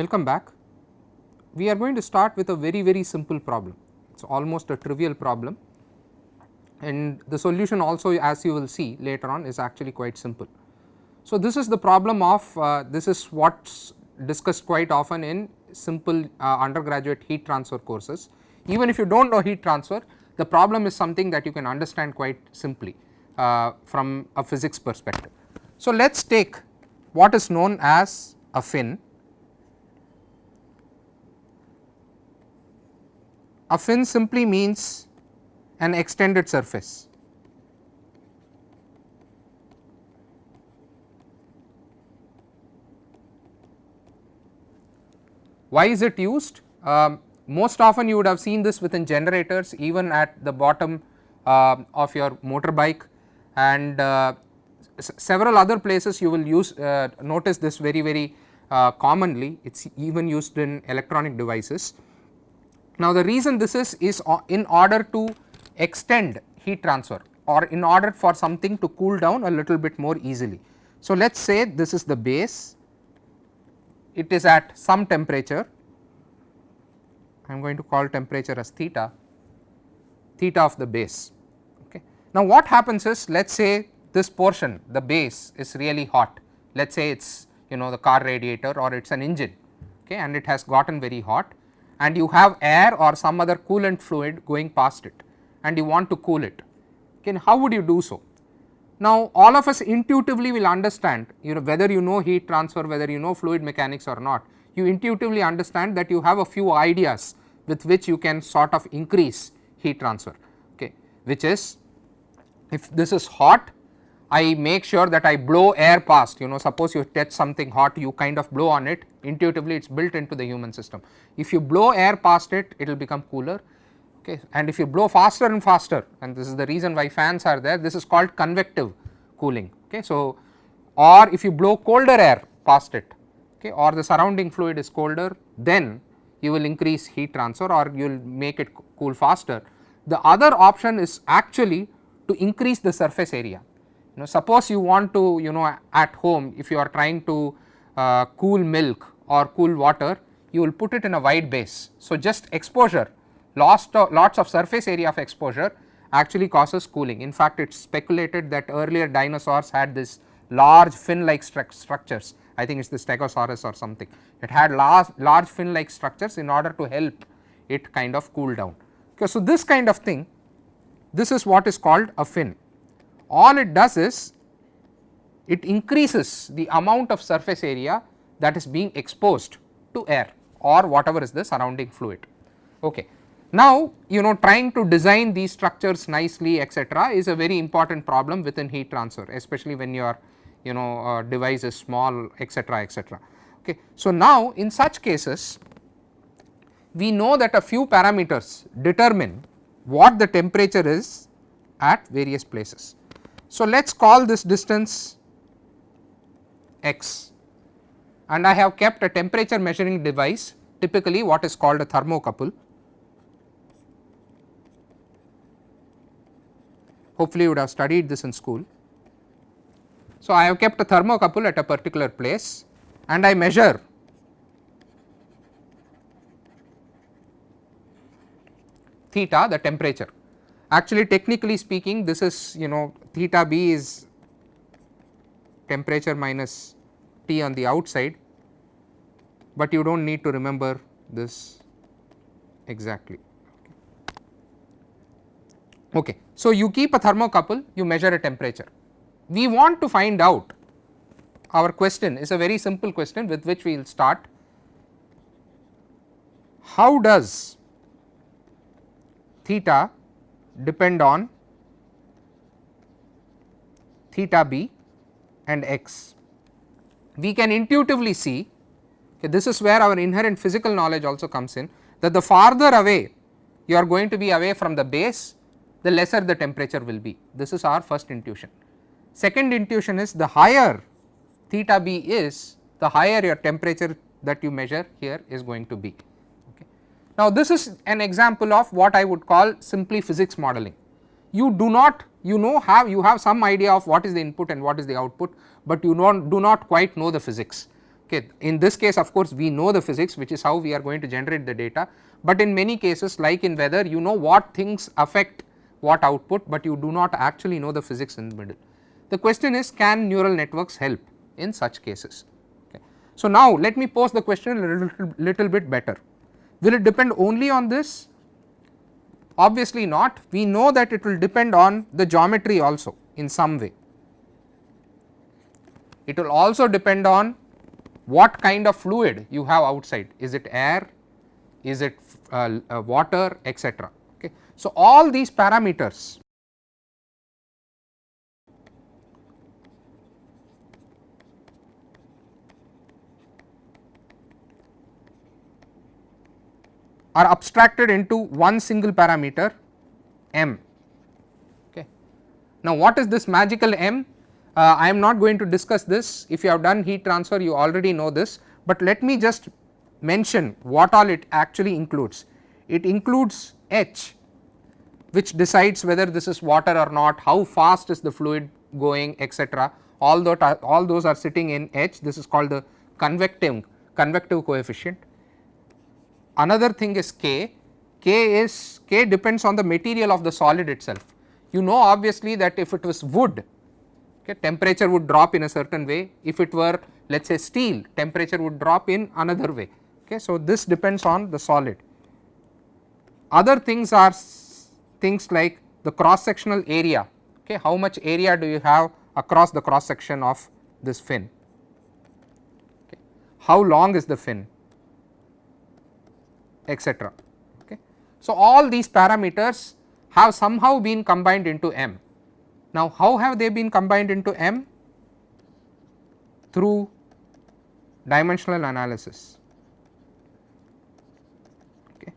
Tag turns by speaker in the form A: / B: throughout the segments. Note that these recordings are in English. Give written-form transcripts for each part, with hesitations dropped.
A: Welcome back. We are going to start with a very simple problem. It is almost a trivial problem, and the solution also, as you will see later on, is actually quite simple. So, this is the problem of this is what is discussed quite often in simple undergraduate heat transfer courses. Even if you do not know heat transfer, the problem is something that you can understand quite simply from a physics perspective. So, let us take what is known as a fin. A fin simply means an extended surface. Why is it used? Most often you would have seen this within generators, even at the bottom of your motorbike, and several other places you will use notice this very commonly. It is even used in electronic devices. Now, the reason this is in order to extend heat transfer, or in order for something to cool down a little bit more easily. So, let us say this is the base, it is at some temperature, I am going to call temperature as theta of the base. Okay. Now, what happens is, let us say this portion, the base, is really hot. Let us say it is the car radiator, or it is an engine, okay, and it has gotten very hot, and you have air or some other coolant fluid going past it, and you want to cool it. Okay, how would you do so? Now, all of us intuitively will understand, whether you know heat transfer, whether you know fluid mechanics or not, you intuitively understand that you have a few ideas with which you can sort of increase heat transfer, okay, which is, if this is hot, I make sure that I blow air past, suppose you touch something hot, you kind of blow on it, intuitively it is built into the human system. If you blow air past it, it will become cooler, okay, and if you blow faster and faster, and this is the reason why fans are there, this is called convective cooling. Okay. So, or if you blow colder air past it, okay, or the surrounding fluid is colder, then you will increase heat transfer, or you will make it cool faster. The other option is actually to increase the surface area. Suppose you want to, at home, if you are trying to cool milk or cool water, you will put it in a wide base. So, just exposure, lots of surface area of exposure actually causes cooling. In fact, it is speculated that earlier dinosaurs had this large fin like structures. I think it is the Stegosaurus or something. It had large fin like structures in order to help it kind of cool down. Okay, so, this kind of thing, this is what is called a fin. All it does is it increases the amount of surface area that is being exposed to air or whatever is the surrounding fluid. Okay. Now, trying to design these structures nicely, etc., is a very important problem within heat transfer, especially when your device is small, etc., etc. Okay. So, now in such cases we know that a few parameters determine what the temperature is at various places. So, let us call this distance x, and I have kept a temperature measuring device, typically what is called a thermocouple. Hopefully, you would have studied this in school. So, I have kept a thermocouple at a particular place, and I measure theta, the temperature. Actually, technically speaking, this is theta b is temperature minus T on the outside, but you do not need to remember this exactly. Okay. So, you keep a thermocouple, you measure a temperature. We want to find out, our question is a very simple question with which we will start. How does theta depend on theta b and x? We can intuitively see, okay, this is where our inherent physical knowledge also comes in, that the farther away you are going to be away from the base, the lesser the temperature will be. This is our first intuition. Second intuition is, the higher theta b is, the higher your temperature that you measure here is going to be. Okay. Now, this is an example of what I would call simply physics modeling. You do not, you have some idea of what is the input and what is the output, but you do not quite know the physics. Okay. In this case of course, we know the physics, which is how we are going to generate the data, but in many cases like in weather, you know what things affect what output, but you do not actually know the physics in the middle. The question is, can neural networks help in such cases? Okay. So, now let me pose the question a little bit better. Will it depend only on this? Obviously not. We know that it will depend on the geometry also in some way. It will also depend on what kind of fluid you have outside. Is it air, is it water, etc. Okay. So, all these parameters are abstracted into one single parameter m. Okay. Now, what is this magical m? I am not going to discuss this. If you have done heat transfer, you already know this, but let me just mention what all it actually includes. It includes H, which decides whether this is water or not, how fast is the fluid going, etc. All those are sitting in H. This is called the convective coefficient. Another thing is K. K depends on the material of the solid itself. You know obviously that if it was wood, okay, temperature would drop in a certain way. If it were, let us say, steel, temperature would drop in another way. Okay. So, this depends on the solid. Other things are things like the cross sectional area. Okay. How much area do you have across the cross section of this fin? Okay. How long is the fin, etc. Okay. So, all these parameters have somehow been combined into M. Now, how have they been combined into M? Through dimensional analysis. Okay.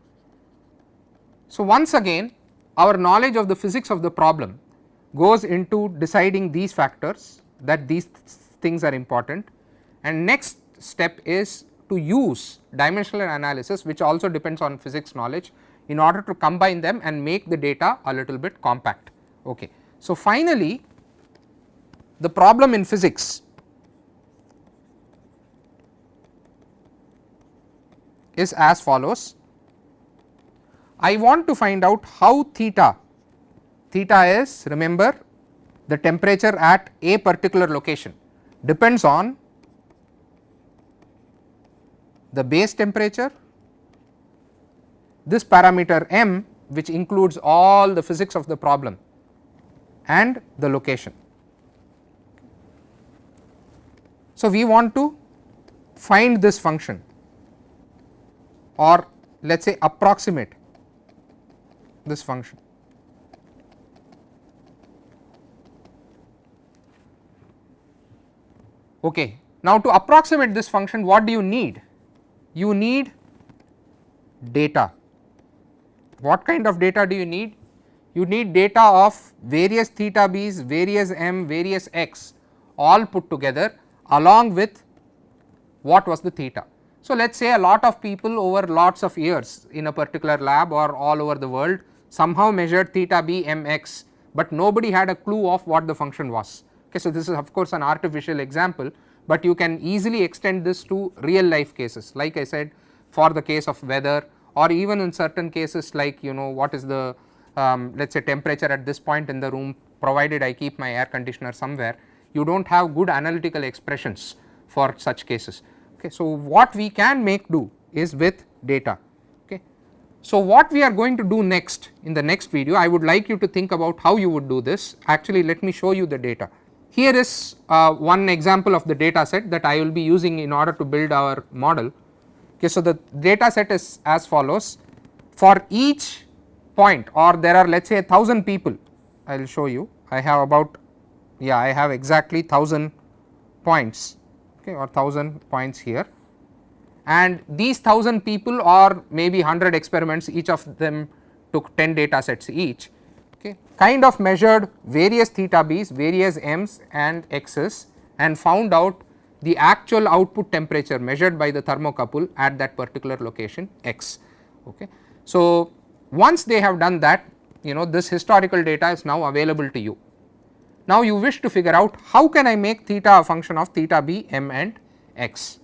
A: So, once again our knowledge of the physics of the problem goes into deciding these factors, that these things are important, and next step is to use dimensional analysis, which also depends on physics knowledge, in order to combine them and make the data a little bit compact. Okay. So, finally, the problem in physics is as follows. I want to find out how theta is, remember, the temperature at a particular location depends on the base temperature, this parameter m, which includes all the physics of the problem, and the location. So, we want to find this function, or let us say approximate this function. Okay. Now, to approximate this function, what do you need? You need data. What kind of data do you need? You need data of various theta b's, various m, various x, all put together along with what was the theta. So, let us say a lot of people over lots of years in a particular lab or all over the world somehow measured theta b m x, but nobody had a clue of what the function was. Okay, so, this is of course an artificial example, but you can easily extend this to real life cases, like I said, for the case of weather, or even in certain cases like, you know, what is the let us say temperature at this point in the room, provided I keep my air conditioner somewhere. You do not have good analytical expressions for such cases. Okay. So, what we can make do is with data. Okay. So, what we are going to do next in the next video, I would like you to think about how you would do this. Actually, let me show you the data. Here is one example of the data set that I will be using in order to build our model. Okay. So, the data set is as follows. For each point, or there are let us say 1000 people, I will show you. I have about, yeah, I have exactly 1000 points, okay, or 1000 points here, and these 1000 people, or maybe 100 experiments, each of them took 10 data sets each, okay, kind of measured various theta b's, various m's and x's, and found out the actual output temperature measured by the thermocouple at that particular location x. Okay. So, once they have done that, you know, this historical data is now available to you. Now, you wish to figure out how can I make theta a function of theta b, m and x.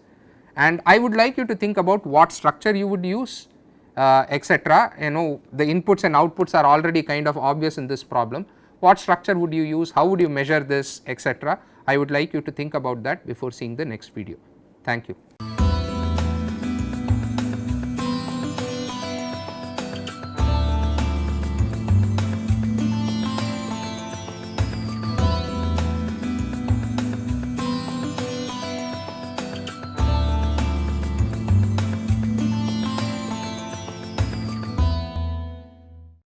A: and I would like you to think about what structure you would use, etc. You know, the inputs and outputs are already kind of obvious in this problem. What structure would you use, how would you measure this, etc. I would like you to think about that before seeing the next video. Thank you.